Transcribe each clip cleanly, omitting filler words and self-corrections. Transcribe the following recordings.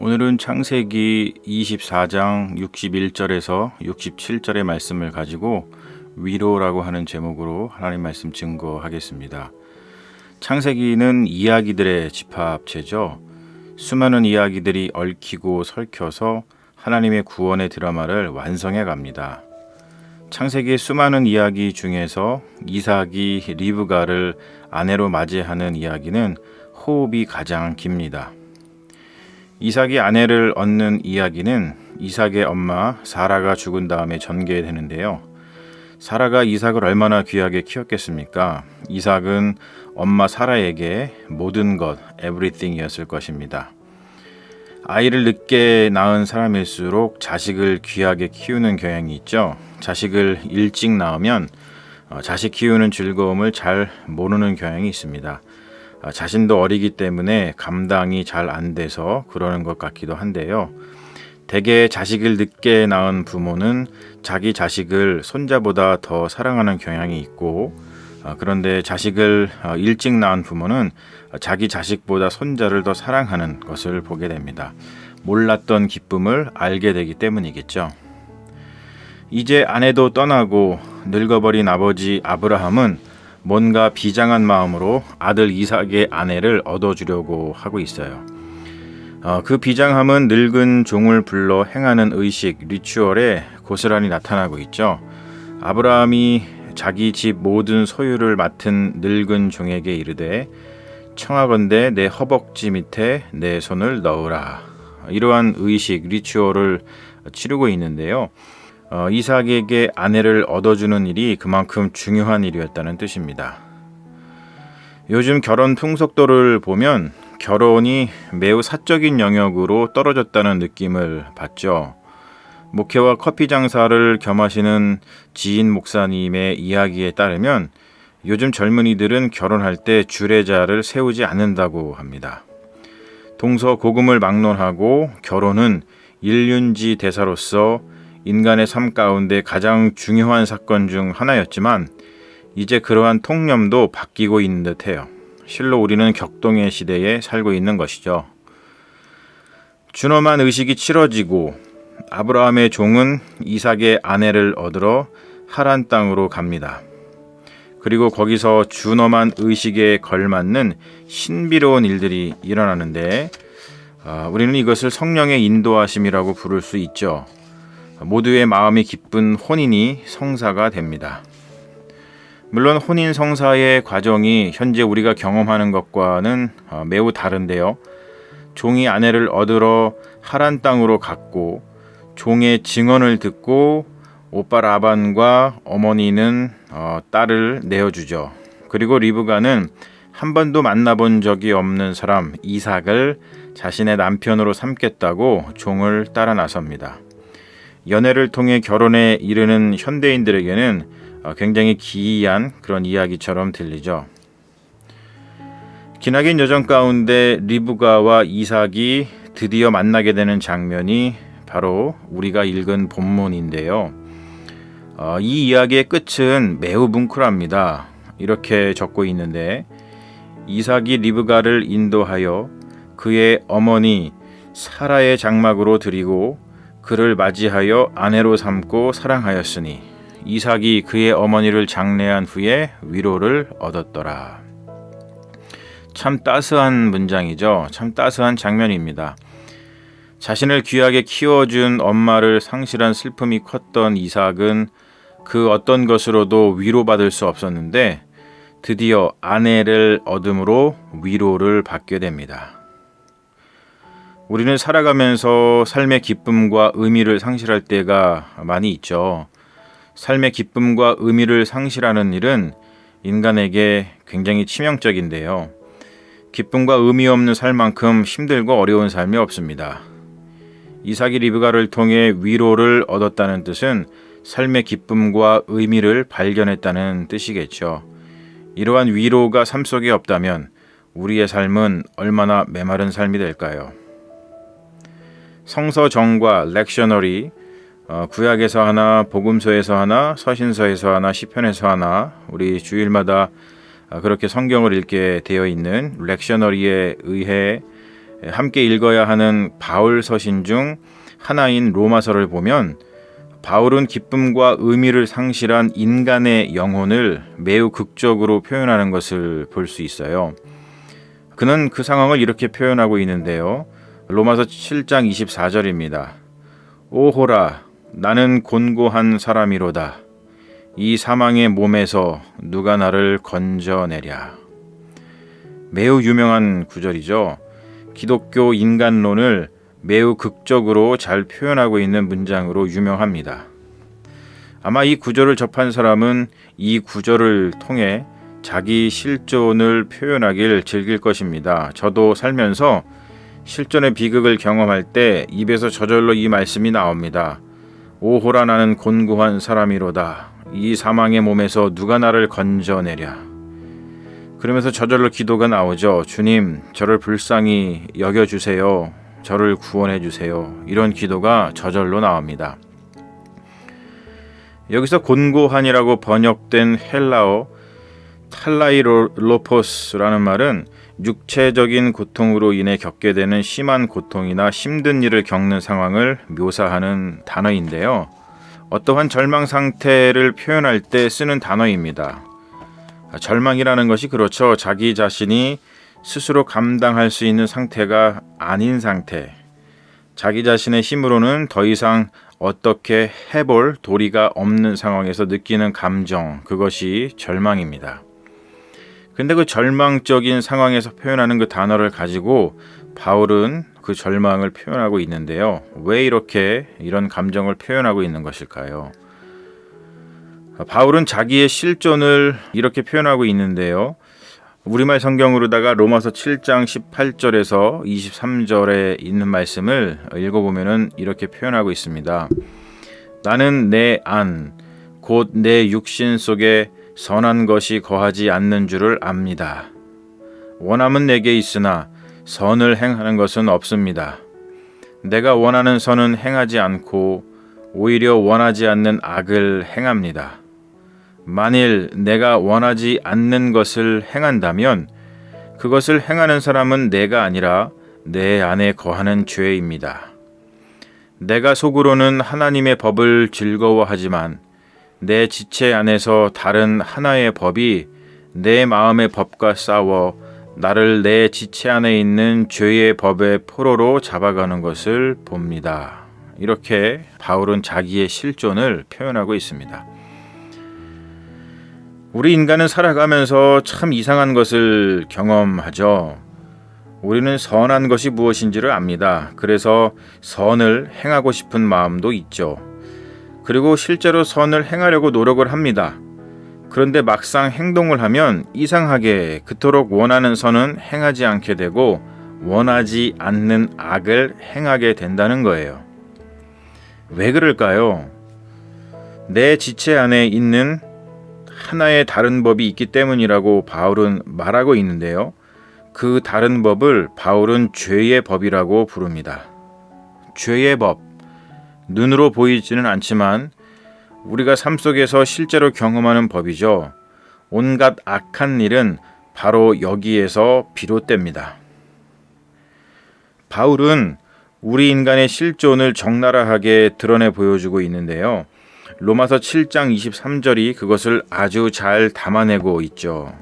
오늘은 창세기 24장 61절에서 67절의 말씀을 가지고 위로라고 하는 제목으로 하나님 말씀 증거하겠습니다. 창세기는 이야기들의 집합체죠. 수많은 이야기들이 얽히고 설켜서 하나님의 구원의 드라마를 완성해 갑니다. 창세기의 수많은 이야기 중에서 이삭이 리브가를 아내로 맞이하는 이야기는 호흡이 가장 깁니다. 이삭이 아내를 얻는 이야기는 이삭의 엄마 사라가 죽은 다음에 전개되는데요. 사라가 이삭을 얼마나 귀하게 키웠겠습니까? 이삭은 엄마 사라에게 모든 것, everything이었을 것입니다. 아이를 늦게 낳은 사람일수록 자식을 귀하게 키우는 경향이 있죠. 자식을 일찍 낳으면 자식 키우는 즐거움을 잘 모르는 경향이 있습니다. 자신도 어리기 때문에 감당이 잘 안 돼서 그러는 것 같기도 한데요. 대개 자식을 늦게 낳은 부모는 자기 자식을 손자보다 더 사랑하는 경향이 있고, 그런데 자식을 일찍 낳은 부모는 자기 자식보다 손자를 더 사랑하는 것을 보게 됩니다. 몰랐던 기쁨을 알게 되기 때문이겠죠. 이제 아내도 떠나고 늙어버린 아버지 아브라함은 뭔가 비장한 마음으로 아들 이삭의 아내를 얻어주려고 하고 있어요. 그 비장함은 늙은 종을 불러 행하는 의식, 리추얼에 고스란히 나타나고 있죠. 아브라함이 자기 집 모든 소유를 맡은 늙은 종에게 이르되 청하건대 내 허벅지 밑에 내 손을 넣으라. 이러한 의식, 리추얼을 치르고 있는데요. 이삭에게 아내를 얻어주는 일이 그만큼 중요한 일이었다는 뜻입니다. 요즘 결혼 풍속도를 보면 결혼이 매우 사적인 영역으로 떨어졌다는 느낌을 받죠. 목회와 커피 장사를 겸하시는 지인 목사님의 이야기에 따르면 요즘 젊은이들은 결혼할 때 주례자를 세우지 않는다고 합니다. 동서고금을 막론하고 결혼은 일륜지 대사로서 인간의 삶 가운데 가장 중요한 사건 중 하나였지만 이제 그러한 통념도 바뀌고 있는 듯해요. 실로 우리는 격동의 시대에 살고 있는 것이죠. 준엄한 의식이 치러지고 아브라함의 종은 이삭의 아내를 얻으러 하란 땅으로 갑니다. 그리고 거기서 준엄한 의식에 걸맞는 신비로운 일들이 일어나는데 우리는 이것을 성령의 인도하심이라고 부를 수 있죠. 모두의 마음이 기쁜 혼인이 성사가 됩니다. 물론 혼인 성사의 과정이 현재 우리가 경험하는 것과는 매우 다른데요. 종이 아내를 얻으러 하란 땅으로 갔고 종의 증언을 듣고 오빠 라반과 어머니는 딸을 내어주죠. 그리고 리브가는 한 번도 만나본 적이 없는 사람 이삭을 자신의 남편으로 삼겠다고 종을 따라 나섭니다. 연애를 통해 결혼에 이르는 현대인들에게는 굉장히 기이한 그런 이야기처럼 들리죠. 기나긴 여정 가운데 리브가와 이삭이 드디어 만나게 되는 장면이 바로 우리가 읽은 본문인데요. 이 이야기의 끝은 매우 뭉클합니다. 이렇게 적고 있는데 이삭이 리브가를 인도하여 그의 어머니 사라의 장막으로 들이고 그를 맞이하여 아내로 삼고 사랑하였으니 이삭이 그의 어머니를 장례한 후에 위로를 얻었더라. 참 따스한 문장이죠. 참 따스한 장면입니다. 자신을 귀하게 키워준 엄마를 상실한 슬픔이 컸던 이삭은 그 어떤 것으로도 위로받을 수 없었는데 드디어 아내를 얻음으로 위로를 받게 됩니다. 우리는 살아가면서 삶의 기쁨과 의미를 상실할 때가 많이 있죠. 삶의 기쁨과 의미를 상실하는 일은 인간에게 굉장히 치명적인데요. 기쁨과 의미 없는 삶만큼 힘들고 어려운 삶이 없습니다. 이삭이 리브가를 통해 위로를 얻었다는 뜻은 삶의 기쁨과 의미를 발견했다는 뜻이겠죠. 이러한 위로가 삶 속에 없다면 우리의 삶은 얼마나 메마른 삶이 될까요? 성서정과 렉셔너리, 구약에서 하나, 복음서에서 하나, 서신서에서 하나, 시편에서 하나, 우리 주일마다 그렇게 성경을 읽게 되어 있는 렉셔너리에 의해 함께 읽어야 하는 바울 서신 중 하나인 로마서를 보면 바울은 기쁨과 의미를 상실한 인간의 영혼을 매우 극적으로 표현하는 것을 볼 수 있어요. 그는 그 상황을 이렇게 표현하고 있는데요. 로마서 7장 24절입니다. 오호라 나는 곤고한 사람이로다. 이 사망의 몸에서 누가 나를 건져내랴. 매우 유명한 구절이죠. 기독교 인간론을 매우 극적으로 잘 표현하고 있는 문장으로 유명합니다. 아마 이 구절을 접한 사람은 이 구절을 통해 자기 실존을 표현하길 즐길 것입니다. 저도 살면서 실존의 비극을 경험할 때 입에서 저절로 이 말씀이 나옵니다. 오호라 나는 곤고한 사람이로다. 이 사망의 몸에서 누가 나를 건져내랴. 그러면서 저절로 기도가 나오죠. 주님, 저를 불쌍히 여겨주세요. 저를 구원해 주세요. 이런 기도가 저절로 나옵니다. 여기서 곤고한이라고 번역된 헬라어 탈라이로포스라는 말은 육체적인 고통으로 인해 겪게 되는 심한 고통이나 힘든 일을 겪는 상황을 묘사하는 단어인데요. 어떠한 절망 상태를 표현할 때 쓰는 단어입니다. 절망이라는 것이 그렇죠. 자기 자신이 스스로 감당할 수 있는 상태가 아닌 상태, 자기 자신의 힘으로는 더 이상 어떻게 해볼 도리가 없는 상황에서 느끼는 감정, 그것이 절망입니다. 근데 그 절망적인 상황에서 표현하는 그 단어를 가지고 바울은 그 절망을 표현하고 있는데요. 왜 이렇게 이런 감정을 표현하고 있는 것일까요? 바울은 자기의 실존을 이렇게 표현하고 있는데요. 우리말 성경으로다가 로마서 7장 18절에서 23절에 있는 말씀을 읽어보면 이렇게 표현하고 있습니다. 나는 내 안, 곧 내 육신 속에 선한 것이 거하지 않는 줄을 압니다. 원함은 내게 있으나 선을 행하는 것은 없습니다. 내가 원하는 선은 행하지 않고 오히려 원하지 않는 악을 행합니다. 만일 내가 원하지 않는 것을 행한다면 그것을 행하는 사람은 내가 아니라 내 안에 거하는 죄입니다. 내가 속으로는 하나님의 법을 즐거워하지만 내 지체 안에서 다른 하나의 법이 내 마음의 법과 싸워 나를 내 지체 안에 있는 죄의 법의 포로로 잡아가는 것을 봅니다. 이렇게 바울은 자기의 실존을 표현하고 있습니다. 우리 인간은 살아가면서 참 이상한 것을 경험하죠. 우리는 선한 것이 무엇인지를 압니다. 그래서 선을 행하고 싶은 마음도 있죠. 그리고 실제로 선을 행하려고 노력을 합니다. 그런데 막상 행동을 하면 이상하게 그토록 원하는 선은 행하지 않게 되고 원하지 않는 악을 행하게 된다는 거예요. 왜 그럴까요? 내 지체 안에 있는 하나의 다른 법이 있기 때문이라고 바울은 말하고 있는데요. 그 다른 법을 바울은 죄의 법이라고 부릅니다. 죄의 법, 눈으로 보이지는 않지만 우리가 삶 속에서 실제로 경험하는 법이죠. 온갖 악한 일은 바로 여기에서 비롯됩니다. 바울은 우리 인간의 실존을 적나라하게 드러내 보여주고 있는데요. 로마서 7장 23절이 그것을 아주 잘 담아내고 있죠.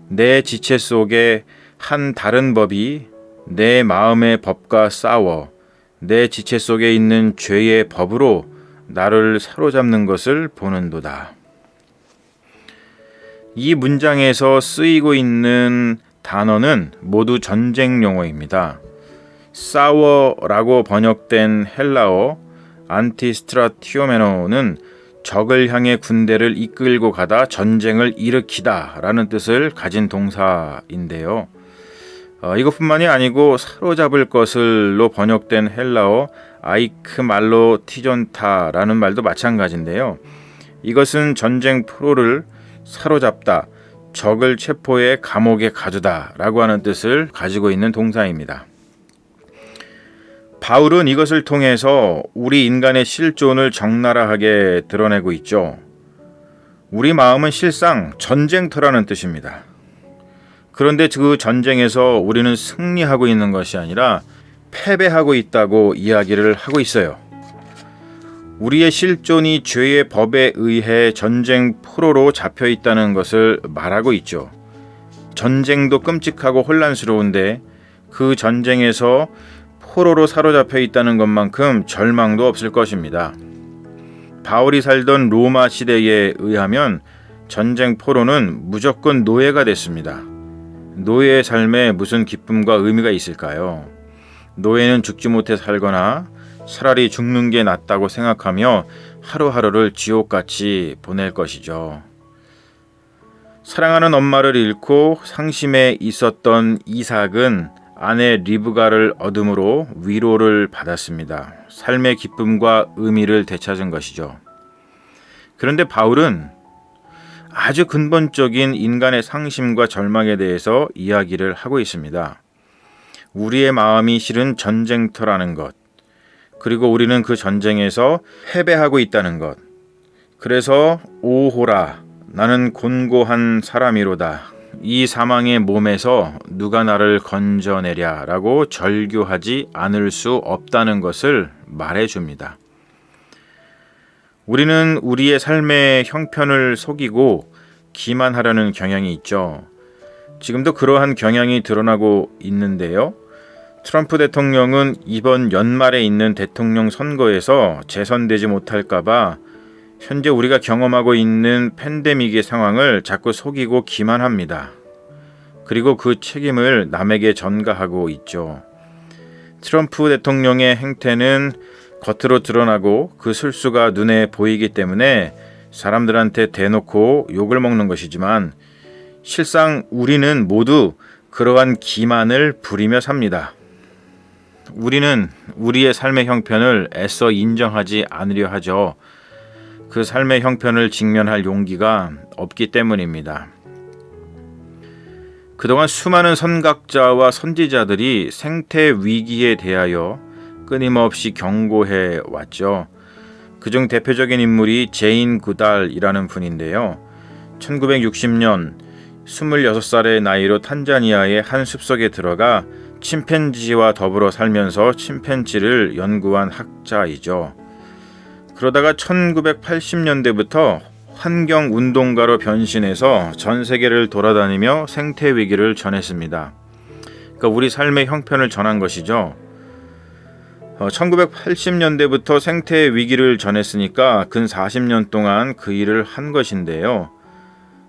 내 지체 속에 한 다른 법이 내 마음의 법과 싸워 내 지체 속에 있는 죄의 법으로 나를 사로잡는 것을 보는도다. 이 문장에서 쓰이고 있는 단어는 모두 전쟁 용어입니다. 싸워라고 번역된 헬라어 안티스트라티오메노는 적을 향해 군대를 이끌고 가다 전쟁을 일으키다 라는 뜻을 가진 동사인데요. 이것뿐만이 아니고 사로잡을 것을로 번역된 헬라어 아이크말로티존타라는 말도 마찬가지인데요. 이것은 전쟁 프로를 사로잡다, 적을 체포해 감옥에 가두다 라고 하는 뜻을 가지고 있는 동사입니다. 바울은 이것을 통해서 우리 인간의 실존을 적나라하게 드러내고 있죠. 우리 마음은 실상 전쟁터라는 뜻입니다. 그런데 그 전쟁에서 우리는 승리하고 있는 것이 아니라 패배하고 있다고 이야기를 하고 있어요. 우리의 실존이 죄의 법에 의해 전쟁 포로로 잡혀 있다는 것을 말하고 있죠. 전쟁도 끔찍하고 혼란스러운데 그 전쟁에서 포로로 사로잡혀 있다는 것만큼 절망도 없을 것입니다. 바울이 살던 로마 시대에 의하면 전쟁 포로는 무조건 노예가 됐습니다. 노예의 삶에 무슨 기쁨과 의미가 있을까요? 노예는 죽지 못해 살거나 차라리 죽는 게 낫다고 생각하며 하루하루를 지옥같이 보낼 것이죠. 사랑하는 엄마를 잃고 상심에 있었던 이삭은 아내 리브가를 얻음으로 위로를 받았습니다. 삶의 기쁨과 의미를 되찾은 것이죠. 그런데 바울은 아주 근본적인 인간의 상심과 절망에 대해서 이야기를 하고 있습니다. 우리의 마음이 실은 전쟁터라는 것, 그리고 우리는 그 전쟁에서 패배하고 있다는 것. 그래서 오호라, 나는 곤고한 사람이로다. 이 사망의 몸에서 누가 나를 건져내랴 라고 절규하지 않을 수 없다는 것을 말해줍니다. 우리는 우리의 삶의 형편을 속이고 기만하려는 경향이 있죠. 지금도 그러한 경향이 드러나고 있는데요. 트럼프 대통령은 이번 연말에 있는 대통령 선거에서 재선되지 못할까봐 현재 우리가 경험하고 있는 팬데믹의 상황을 자꾸 속이고 기만합니다. 그리고 그 책임을 남에게 전가하고 있죠. 트럼프 대통령의 행태는 겉으로 드러나고 그 실수가 눈에 보이기 때문에 사람들한테 대놓고 욕을 먹는 것이지만 실상 우리는 모두 그러한 기만을 부리며 삽니다. 우리는 우리의 삶의 형편을 애써 인정하지 않으려 하죠. 그 삶의 형편을 직면할 용기가 없기 때문입니다. 그동안 수많은 선각자와 선지자들이 생태 위기에 대하여 끊임없이 경고해 왔죠. 그중 대표적인 인물이 제인 구달이라는 분인데요. 1960년 26살의 나이로 탄자니아의 한 숲속에 들어가 침팬지와 더불어 살면서 침팬지를 연구한 학자이죠. 그러다가 1980년대부터 환경운동가로 변신해서 전 세계를 돌아다니며 생태 위기를 전했습니다. 그러니까 우리 삶의 형편을 전한 것이죠. 1980년대부터 생태 위기를 전했으니까 근 40년 동안 그 일을 한 것인데요.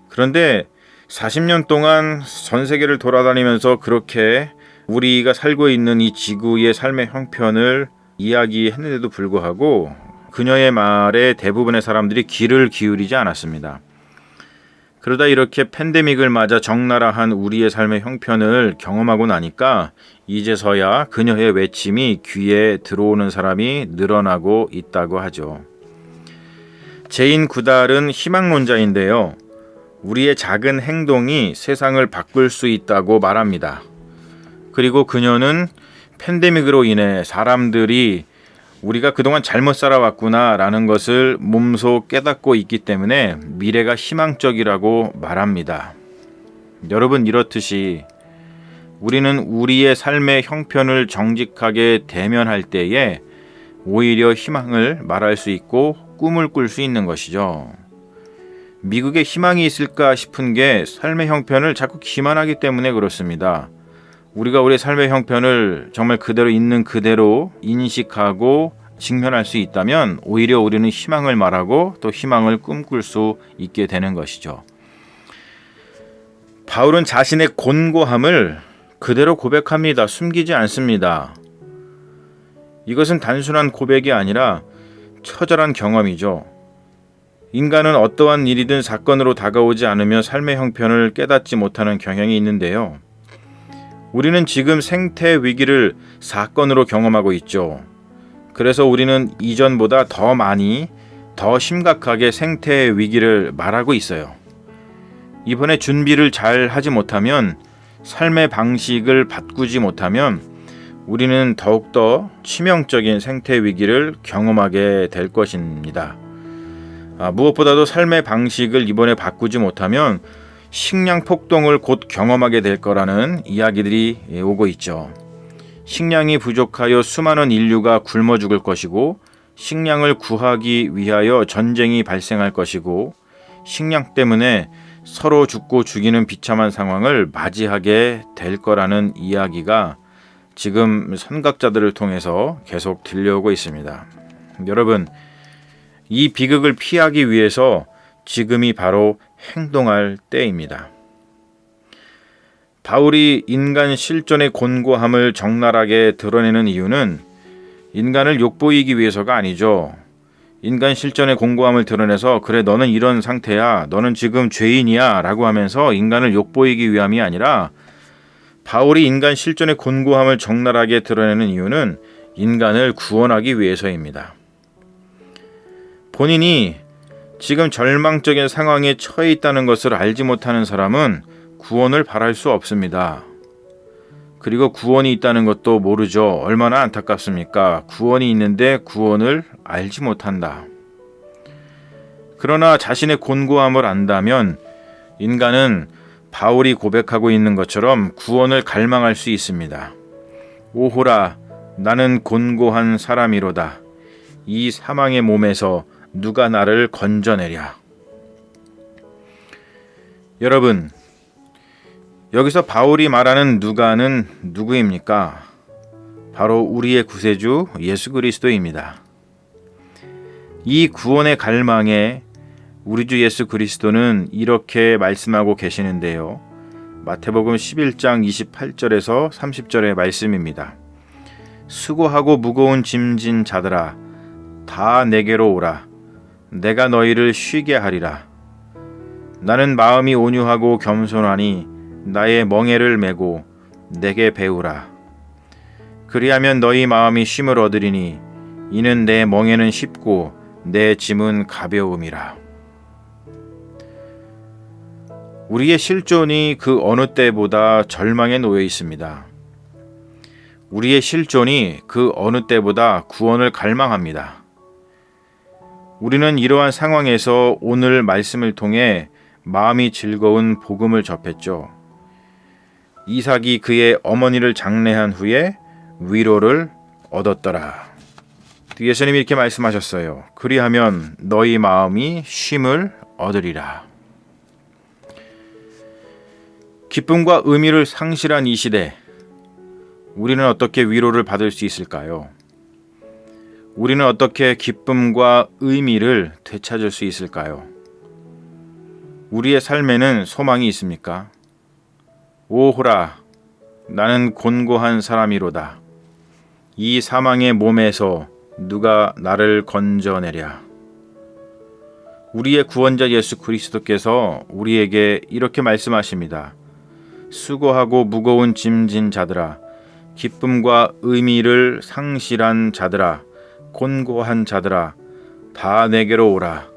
그런데 40년 동안 전 세계를 돌아다니면서 그렇게 우리가 살고 있는 이 지구의 삶의 형편을 이야기했는데도 불구하고 그녀의 말에 대부분의 사람들이 귀를 기울이지 않았습니다. 그러다 이렇게 팬데믹을 맞아 적나라한 우리의 삶의 형편을 경험하고 나니까 이제서야 그녀의 외침이 귀에 들어오는 사람이 늘어나고 있다고 하죠. 제인 구달은 희망론자인데요. 우리의 작은 행동이 세상을 바꿀 수 있다고 말합니다. 그리고 그녀는 팬데믹으로 인해 사람들이 우리가 그동안 잘못 살아왔구나 라는 것을 몸소 깨닫고 있기 때문에 미래가 희망적이라고 말합니다. 여러분, 이렇듯이 우리는 우리의 삶의 형편을 정직하게 대면할 때에 오히려 희망을 말할 수 있고 꿈을 꿀 수 있는 것이죠. 미국에 희망이 있을까 싶은 게 삶의 형편을 자꾸 기만하기 때문에 그렇습니다. 우리가 우리의 삶의 형편을 정말 그대로 있는 그대로 인식하고 직면할 수 있다면 오히려 우리는 희망을 말하고 또 희망을 꿈꿀 수 있게 되는 것이죠. 바울은 자신의 곤고함을 그대로 고백합니다. 숨기지 않습니다. 이것은 단순한 고백이 아니라 처절한 경험이죠. 인간은 어떠한 일이든 사건으로 다가오지 않으며 삶의 형편을 깨닫지 못하는 경향이 있는데요. 우리는 지금 생태 위기를 사건으로 경험하고 있죠. 그래서 우리는 이전보다 더 많이, 더 심각하게 생태 위기를 말하고 있어요. 이번에 준비를 잘 하지 못하면, 삶의 방식을 바꾸지 못하면 우리는 더욱더 치명적인 생태 위기를 경험하게 될 것입니다. 무엇보다도 삶의 방식을 이번에 바꾸지 못하면 식량 폭동을 곧 경험하게 될 거라는 이야기들이 오고 있죠. 식량이 부족하여 수많은 인류가 굶어 죽을 것이고, 식량을 구하기 위하여 전쟁이 발생할 것이고, 식량 때문에 서로 죽고 죽이는 비참한 상황을 맞이하게 될 거라는 이야기가 지금 선각자들을 통해서 계속 들려오고 있습니다. 여러분, 이 비극을 피하기 위해서 지금이 바로 행동할 때입니다. 바울이 인간 실존의 곤고함을 적나라하게 드러내는 이유는 인간을 욕보이기 위해서가 아니죠. 인간 실존의 곤고함을 드러내서 그래 너는 이런 상태야, 너는 지금 죄인이야 라고 하면서 인간을 욕보이기 위함이 아니라, 바울이 인간 실존의 곤고함을 적나라하게 드러내는 이유는 인간을 구원하기 위해서입니다. 본인이 지금 절망적인 상황에 처해 있다는 것을 알지 못하는 사람은 구원을 바랄 수 없습니다. 그리고 구원이 있다는 것도 모르죠. 얼마나 안타깝습니까? 구원이 있는데 구원을 알지 못한다. 그러나 자신의 곤고함을 안다면 인간은 바울이 고백하고 있는 것처럼 구원을 갈망할 수 있습니다. 오호라, 나는 곤고한 사람이로다. 이 사망의 몸에서 누가 나를 건져내랴. 여러분, 여기서 바울이 말하는 누가는 누구입니까? 바로 우리의 구세주 예수 그리스도입니다. 이 구원의 갈망에 우리 주 예수 그리스도는 이렇게 말씀하고 계시는데요. 마태복음 11장 28절에서 30절의 말씀입니다. 수고하고 무거운 짐진 자들아, 다 내게로 오라. 내가 너희를 쉬게 하리라. 나는 마음이 온유하고 겸손하니 나의 멍에를 메고 내게 배우라. 그리하면 너희 마음이 쉼을 얻으리니 이는 내 멍에는 쉽고 내 짐은 가벼움이라. 우리의 실존이 그 어느 때보다 절망에 놓여 있습니다. 우리의 실존이 그 어느 때보다 구원을 갈망합니다. 우리는 이러한 상황에서 오늘 말씀을 통해 마음이 즐거운 복음을 접했죠. 이삭이 그의 어머니를 장례한 후에 위로를 얻었더라. 예수님이 이렇게 말씀하셨어요. 그리하면 너희 마음이 쉼을 얻으리라. 기쁨과 의미를 상실한 이 시대, 우리는 어떻게 위로를 받을 수 있을까요? 우리는 어떻게 기쁨과 의미를 되찾을 수 있을까요? 우리의 삶에는 소망이 있습니까? 오호라, 나는 곤고한 사람이로다. 이 사망의 몸에서 누가 나를 건져내랴. 우리의 구원자 예수 그리스도께서 우리에게 이렇게 말씀하십니다. 수고하고 무거운 짐진 자들아, 기쁨과 의미를 상실한 자들아, 곤고한 자들아, 다 내게로 오라.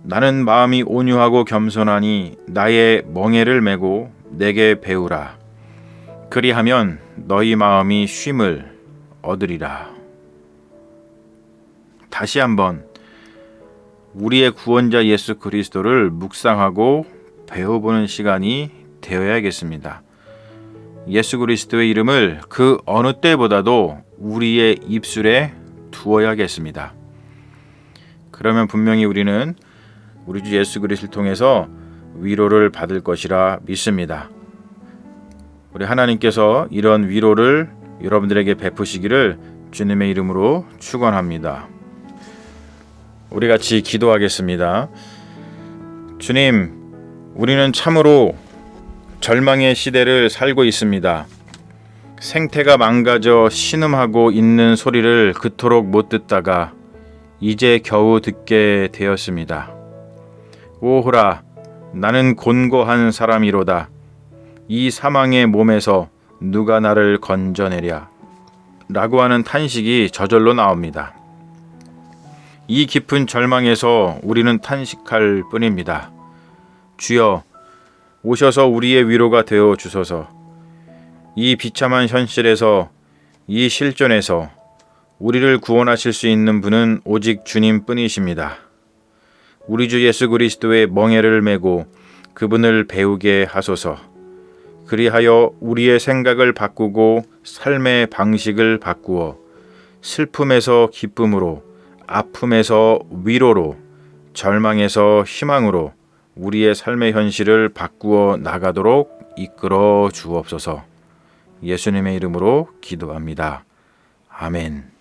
나는 마음이 온유하고 겸손하니 나의 멍에를 메고 내게 배우라. 그리하면 너희 마음이 쉼을 얻으리라. 다시 한번 우리의 구원자 예수 그리스도를 묵상하고 배워보는 시간이 되어야겠습니다. 예수 그리스도의 이름을 그 어느 때보다도 우리의 입술에 두어야겠습니다. 그러면 분명히 우리는 우리 주 예수 그리스도를 통해서 위로를 받을 것이라 믿습니다. 우리 하나님께서 이런 위로를 여러분들에게 베푸시기를 주님의 이름으로 축원합니다. 우리 같이 기도하겠습니다. 주님, 우리는 참으로 절망의 시대를 살고 있습니다. 생태가 망가져 신음하고 있는 소리를 그토록 못 듣다가 이제 겨우 듣게 되었습니다. 오호라, 나는 곤고한 사람이로다. 이 사망의 몸에서 누가 나를 건져내랴. 라고 하는 탄식이 저절로 나옵니다. 이 깊은 절망에서 우리는 탄식할 뿐입니다. 주여, 오셔서 우리의 위로가 되어 주소서. 이 비참한 현실에서, 이 실존에서 우리를 구원하실 수 있는 분은 오직 주님 뿐이십니다. 우리 주 예수 그리스도의 멍에를 메고 그분을 배우게 하소서. 그리하여 우리의 생각을 바꾸고 삶의 방식을 바꾸어 슬픔에서 기쁨으로, 아픔에서 위로로, 절망에서 희망으로 우리의 삶의 현실을 바꾸어 나가도록 이끌어 주옵소서. 예수님의 이름으로 기도합니다. 아멘.